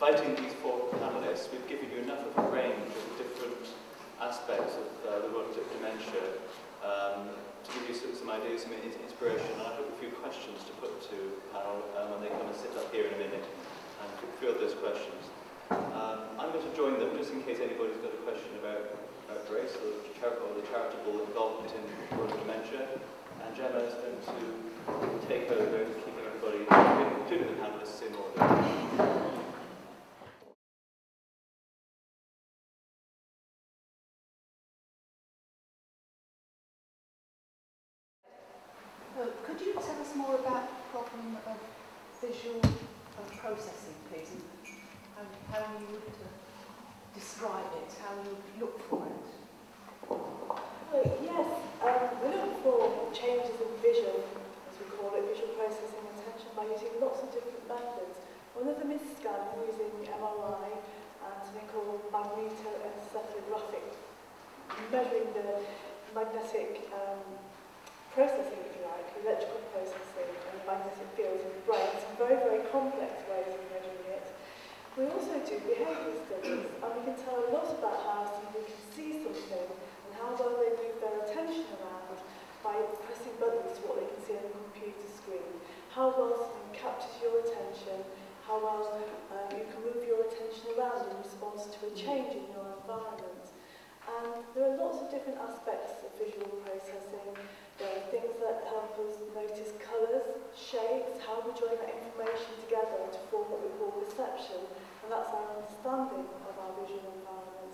inviting these four panellists, we've given you enough of a range of different aspects of the world of dementia to give you some ideas, some inspiration, and I've got a few questions to put to the panel when they come and sit up here in a minute and field those questions. I'm going to join them just in case anybody's got a question about race or the charitable involvement in the world of dementia. And Gemma is going to take over, keeping everybody, including the panellists, in order. Could you tell us more about the problem of visual processing, please, and how you would describe it, how you would look for it? Yes, we look for changes in vision, as we call it, visual processing attention, by using lots of different methods. One of them is scanning using MRI and something called magnetoencephalographic, measuring the magnetic processing, if you like, electrical processing and magnetic fields in the brain. Some very, very complex ways of measuring it. We also do behavioural studies, and we can tell a lot about how somebody can see something and how well they move their attention around by pressing buttons to what they can see on the computer screen. How well something captures your attention, how well you can move your attention around in response to a change in your environment. And there are lots of different aspects of visual processing. There are things that help us notice colours, shapes, how we join that information together to form what we call perception, and that's our understanding of our visual environment.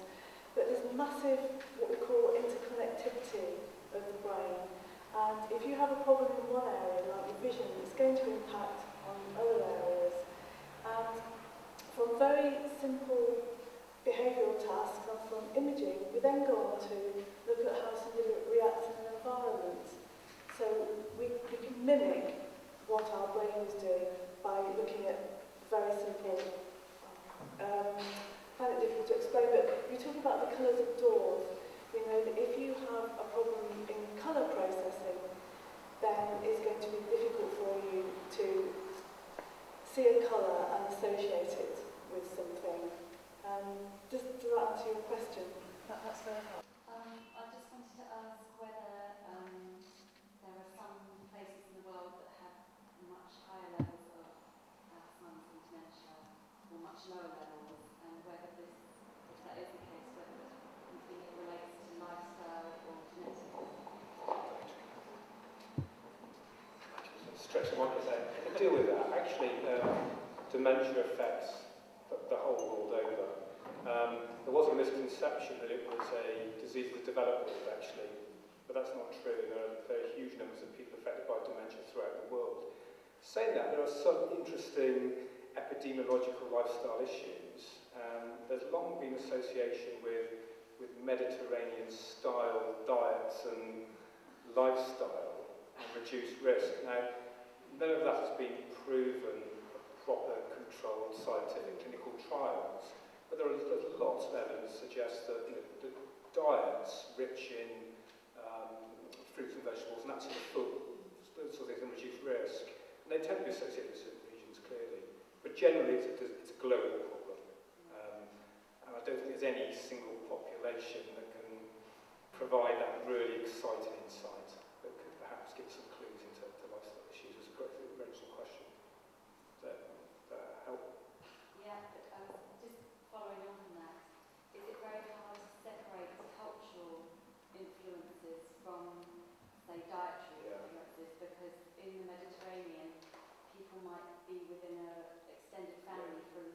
But there's massive, what we call interconnectivity of the brain, and if you have a problem in one area, like your vision, it's going to impact on other areas. And from very simple behavioural tasks and from imaging, we then go on to look at how somebody reacts in an environment. So we can mimic what our brain is doing by looking at very simple, I find it difficult to explain, but you talk about the colours of doors. You know that if you have a problem in colour processing, then it's going to be difficult for you to see a colour and associate it with something. Does that answer your question? That's very helpful. I just wanted to ask whether there are some places in the world that have much higher levels of Alzheimer's and dementia, or much lower levels, and whether this, if that is the case, whether you think it relates to lifestyle or genetics. Stretch one to deal with that. Actually, dementia affects the whole world over. There was a misconception that it was a disease of the developed world, actually, but that's not true. There are huge numbers of people affected by dementia throughout the world. Saying that, there are some interesting epidemiological lifestyle issues. There's long been association with Mediterranean-style diets and lifestyle and reduced risk. Now, none of that has been proven proper, controlled, scientific clinical trials. But there's lots of evidence that suggests that the diets rich in fruits and vegetables and that sort of food, those sort of things, and reduce risk. And they tend to be associated with certain regions, clearly. But generally, it's a global problem. And I don't think there's any single population that can provide that really exciting insight that could perhaps give some clues into lifestyle issues. It's a very interesting question. Does that help? Yeah, but just following on from that, is it very hard to separate cultural influences from, say, dietary influences? Because in the Mediterranean, people might be within an extended family for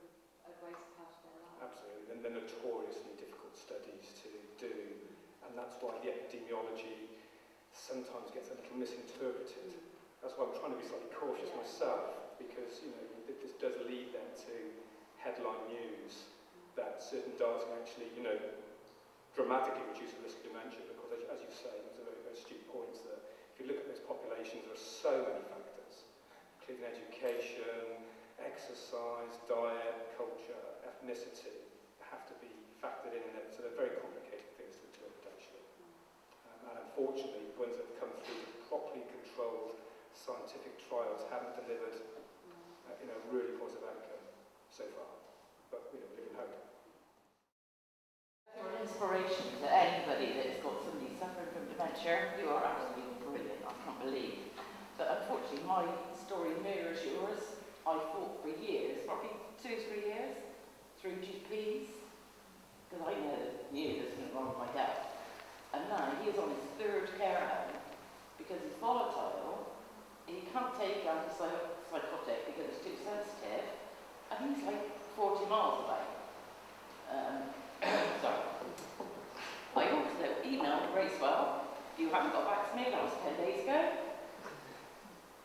a greater part of their life. Absolutely, and they're notoriously difficult studies to do, and that's why the epidemiology sometimes gets a little misinterpreted. That's why I'm trying to be slightly cautious myself, because this does lead them to headline news that certain diets can actually, dramatically reduce the risk of dementia, because as you say, it's a very, very astute point that if you look at those populations, there are so many factors, including education, exercise, diet, culture, ethnicity, that have to be factored in it. So they're very complicated things to interpret, actually. And unfortunately, the ones that have come through properly controlled scientific trials haven't delivered a really positive outcome so far. dementia. You are absolutely brilliant, I can't believe. But unfortunately, my story mirrors yours. I fought for years, probably 2 or 3 years, through GPs, because I knew there was something wrong with my dad. And now he is on his 3rd care home because he's volatile, and he can't take antipsychotic because it's too sensitive, and he's like 40 miles away. Sorry. I also emailed Gracewell. You haven't got back to me, that was 10 days ago.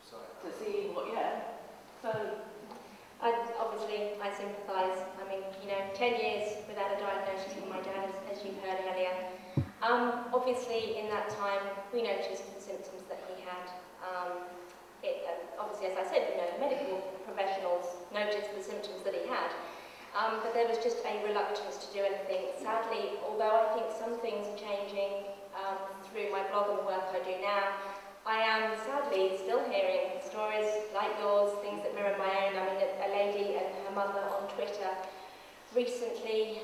Sorry. To see what, So, obviously, I sympathise. I mean, 10 years without a diagnosis with my dad, as you heard earlier. Obviously, in that time, we noticed the symptoms that he had. Obviously, as I said, medical professionals noticed the symptoms that he had. But there was just a reluctance to do anything. Sadly, although I think some things are changing through my blog and the work I do now, I am sadly still hearing stories like yours, things that mirror my own. I mean, a lady and her mother on Twitter recently,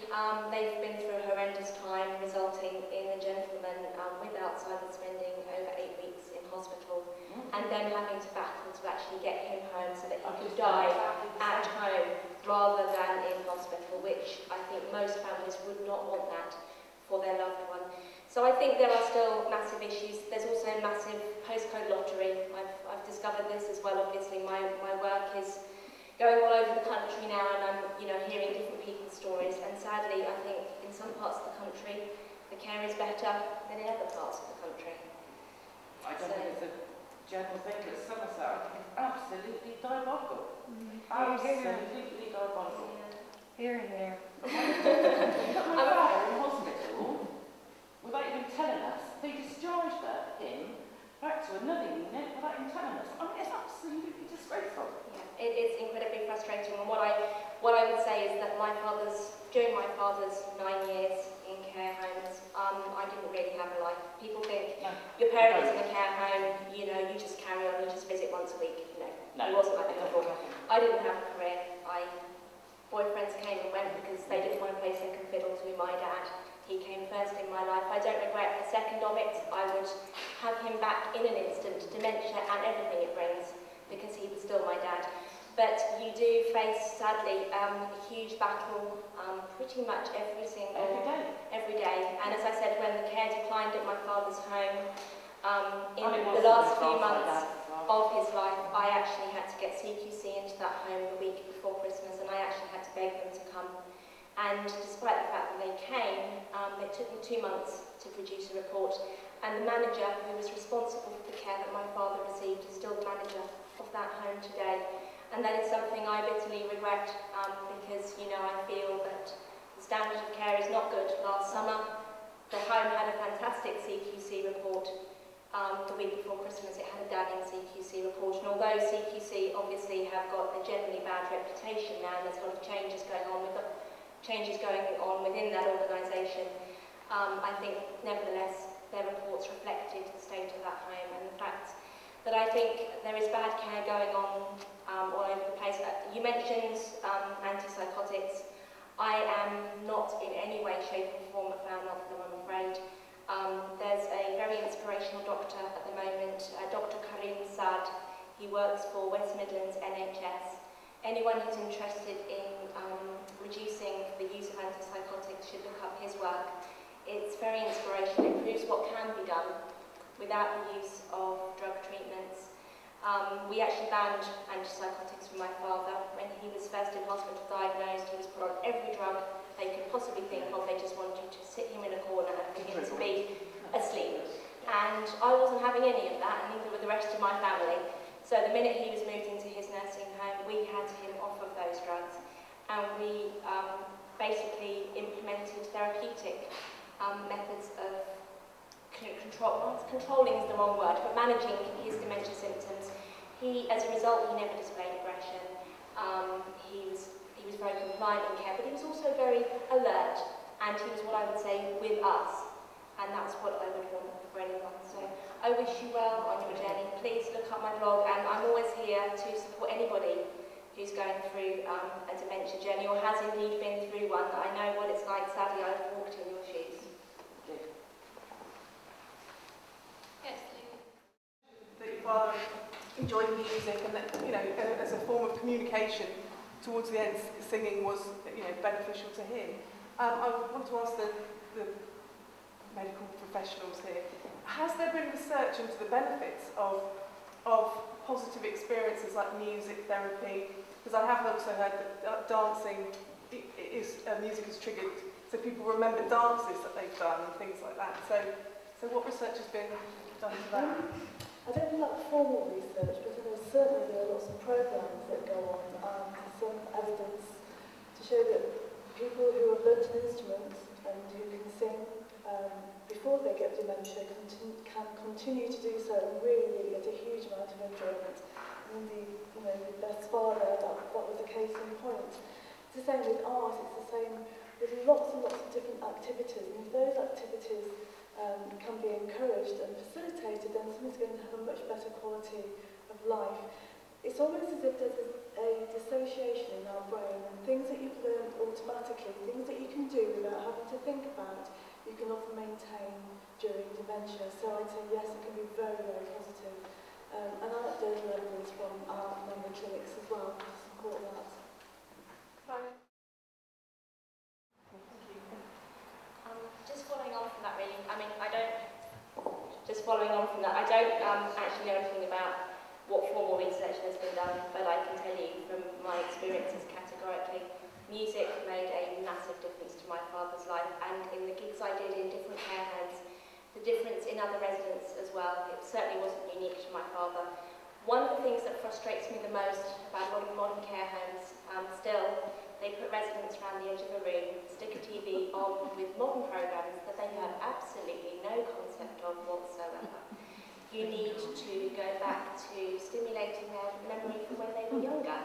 they've been through a horrendous time, resulting in a gentleman with Alzheimer spending over 8 weeks in hospital, and then having to battle to actually get him home so that he could die at home rather than in hospital, which I think most families would not want that for their loved one. So I think there are still massive issues. There's also a massive postcode lottery. I've discovered this as well. Obviously, my work is going all over the country now, and I'm hearing different people's stories. And sadly, I think in some parts of the country, the care is better than in other parts of the country. I don't think it's a general thing, but Somerset, I think it's absolutely diabolical. Absolutely diabolical. Here and there. Put my father in hospital without even telling us. They discharged him back to another unit without even telling us. I mean, it's absolutely disgraceful. Yeah, it's incredibly frustrating. And what I would say is that during my father's 9 years in care homes, I didn't really have a life. People think your parents in a care home, you just carry on, you just visit once a week. No, it wasn't like that before. I didn't have a career. Boyfriends came and went because they didn't want to play second fiddle to my dad. He came first in my life. I don't regret a second of it. I would have him back in an instant, dementia and everything it brings, because he was still my dad. But you do face, sadly, a huge battle pretty much every day. And as I said, when the care declined at my father's home, in the last few months of his life, I actually had to get CQC into that home the week before Christmas, and I actually had to beg them to come. And despite the fact that they came, it took them 2 months to produce a report. And the manager who was responsible for the care that my father received is still the manager of that home today. And that is something I bitterly regret because, I feel that the standard of care is not good. Last summer, the home had a fantastic CQC report. The week before Christmas, it had a damning CQC report. And although CQC obviously have got a generally bad reputation now, and there's a lot of changes going on within that organisation, I think nevertheless their reports reflected the state of that home and the fact that I think there is bad care going on all over the place. You mentioned antipsychotics. I am not in any way, shape or form a fan of them, I'm afraid. There's a very inspirational doctor at the moment, Dr. Karim Saad. He works for West Midlands NHS. Anyone who's interested in reducing the use of antipsychotics should look up his work. It's very inspirational. It proves what can be done without the use of drug treatments. We actually banned antipsychotics for my father. When he was first in hospital diagnosed, he was put on every drug they could possibly think of. They just wanted to sit him in a corner and for him to be asleep. And I wasn't having any of that, and neither were the rest of my family. So the minute he was moved into his nursing home, we had him off of those drugs. And we basically implemented therapeutic methods of controlling is the wrong word, but managing his dementia symptoms. As a result, he never displayed aggression. He was very compliant in care, but he was also very alert, and he was what I would say with us, and that's what I would want for anyone. So I wish you well on your journey. Please look up my blog, and I'm always here to support anybody who's going through a dementia journey or has indeed been through one. I know what it's like. Sadly, I've walked in your shoes. enjoyed music, and that, you know, as a form of communication towards the end, singing was, you know, beneficial to him. I want to ask the medical professionals here, has there been research into the benefits of positive experiences like music therapy? Because I have also heard that dancing music is triggered, so people remember dances that they've done and things like that. So what research has been done to that? I don't know about formal research, but I know certainly there are lots of programs that go on, some evidence to show that people who have learnt an instrument and who can sing before they get dementia can continue to do so and really get a huge amount of enjoyment. And indeed, you know, with Beth's father, that was the case in point. It's the same with art, it's the same with lots and lots of different activities, and if those activities can be encouraged and facilitated, then someone's going to have a much better quality of life. It's almost as if there's a dissociation in our brain, and things that you've learned automatically, things that you can do without having to think about, you can often maintain during dementia. So I'd say yes, it can be very, very positive. And anecdotal evidence from our member clinics as well to support that. Just following on from that, really, I mean, I don't actually know anything about what formal research has been done, but I can tell you from my experiences categorically, music made a massive difference to my father's life, and in the gigs I did in different care homes, the difference in other residents as well. It certainly wasn't unique to my father. One of the things that frustrates me the most about a lot of modern care homes, still, they put residents around the edge of a room, stick a TV on with modern programs that they have absolutely no concept of whatsoever. You need to go back to stimulating their memory from when they were younger.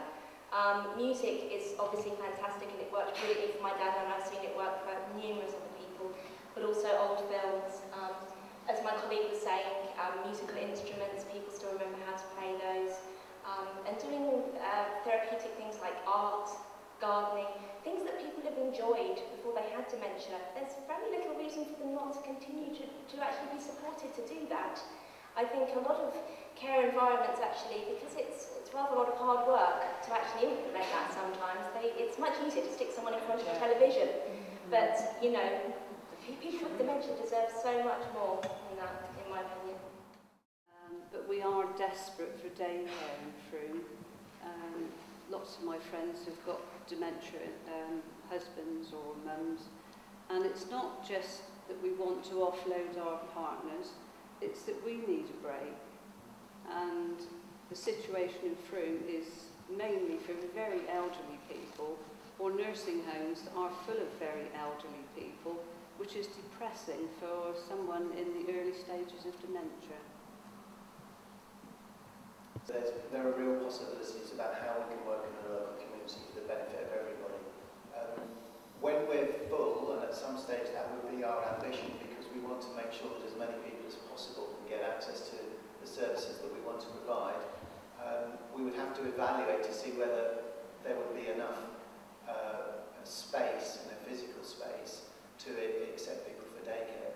Music is obviously fantastic, and it worked brilliantly for my dad, and I've seen it work for numerous other people, but also old films. As my colleague was saying, musical instruments, people still remember how to play those. And doing therapeutic things like art, gardening, things that people have enjoyed before they had dementia. There's very little reason for them not to continue to actually be supported to do that. I think a lot of care environments actually, because it's rather a lot of hard work to actually implement that sometimes, it's much easier to stick someone in front of a television. But, you know, people with dementia deserve so much more than that, in my opinion. But we are desperate for daycare in Frome. Lots of my friends have got dementia, husbands or mums, and it's not just that we want to offload our partners, it's that we need a break. And the situation in Frome is mainly for very elderly people, or nursing homes that are full of very elderly people, which is depressing for someone in the early stages of dementia. There are real possibilities about how we can work in the local community for the benefit of everybody. When we're full, and at some stage that would be our ambition, because we want to make sure that as many people as possible can get access to the services that we want to provide, we would have to evaluate to see whether there would be enough space, physical space, to accept people for daycare.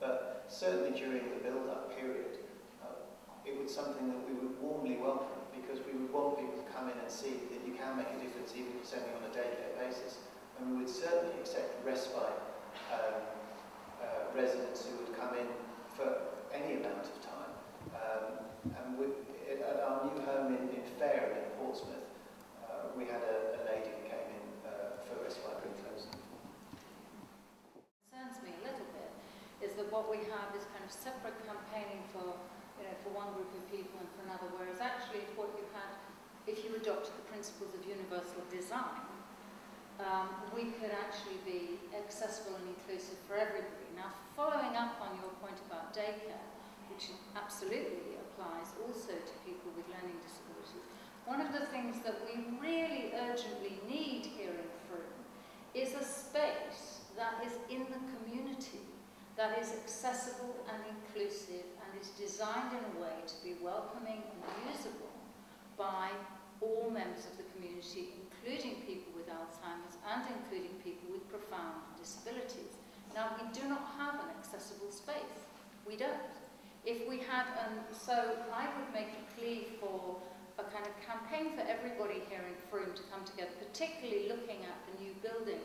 But certainly during the build-up period, it was something that we would warmly welcome, because we would want people to come in and see that you can make a difference even if it's only on a daycare basis. And we would certainly accept respite residents who would come in for any amount of time. At our new home in Fareham in Portsmouth, we had a lady who came in for respite closing. Concerns me a little bit is that what we have is kind of separate campaigning for one group of people and for another, whereas actually what you had, if you adopted the principles of universal design, we could actually be accessible and inclusive for everybody. Now, following up on your point about daycare, which absolutely applies also to people with learning disabilities, one of the things that we really urgently need here in Frome is a space that is in the community, that is accessible and inclusive and is designed in a way to be welcoming and usable by all members of the community, including people with Alzheimer's and including people with profound disabilities. Now, we do not have an accessible space. We don't. If we had, so I would make a plea for a kind of campaign for everybody here in Frome to come together, particularly looking at the new building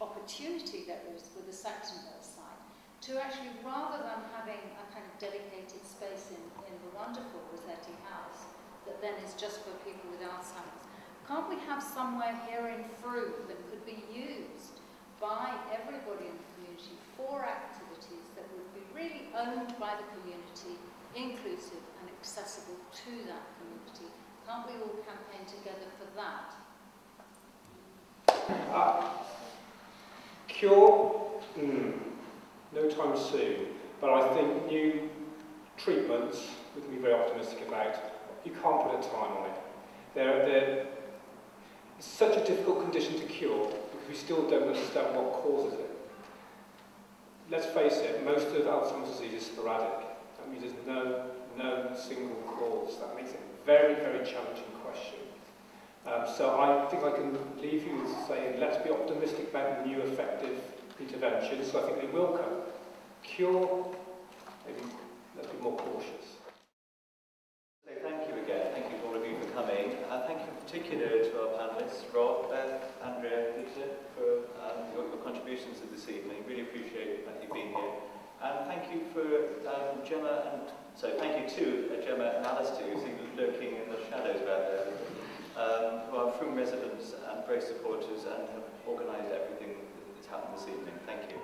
opportunity there is with the Saxonville site, to actually, rather than having a kind of dedicated space in the wonderful Rossetti House that then is just for people with Alzheimer's, can't we have somewhere here in Frome that could be used by everybody in the community for activities that would be really owned by the community, inclusive and accessible to that community? Can't we all campaign together for that? Cure? No time soon. But I think new treatments, we can be very optimistic about. You can't put a time on it. It's such a difficult condition to cure because we still don't understand what causes it. Let's face it, most of Alzheimer's disease is sporadic. That means there's no known single cause. That makes it a very, very challenging question. So I think I can leave you with saying, let's be optimistic about new effective interventions. So I think they will come. Cure, maybe let's be more cautious. So thank you again. Thank you to all of you for coming. Thank you in particular to our panellists, Rob, Beth, Andrea, Peter, for your contributions to this evening. Really appreciate that you've been here. And thank you for thank you to Gemma and Alistair, who seem lurking in the shadows out there, who are Frome residents and very supporters and have organised everything that's happened this evening. Thank you.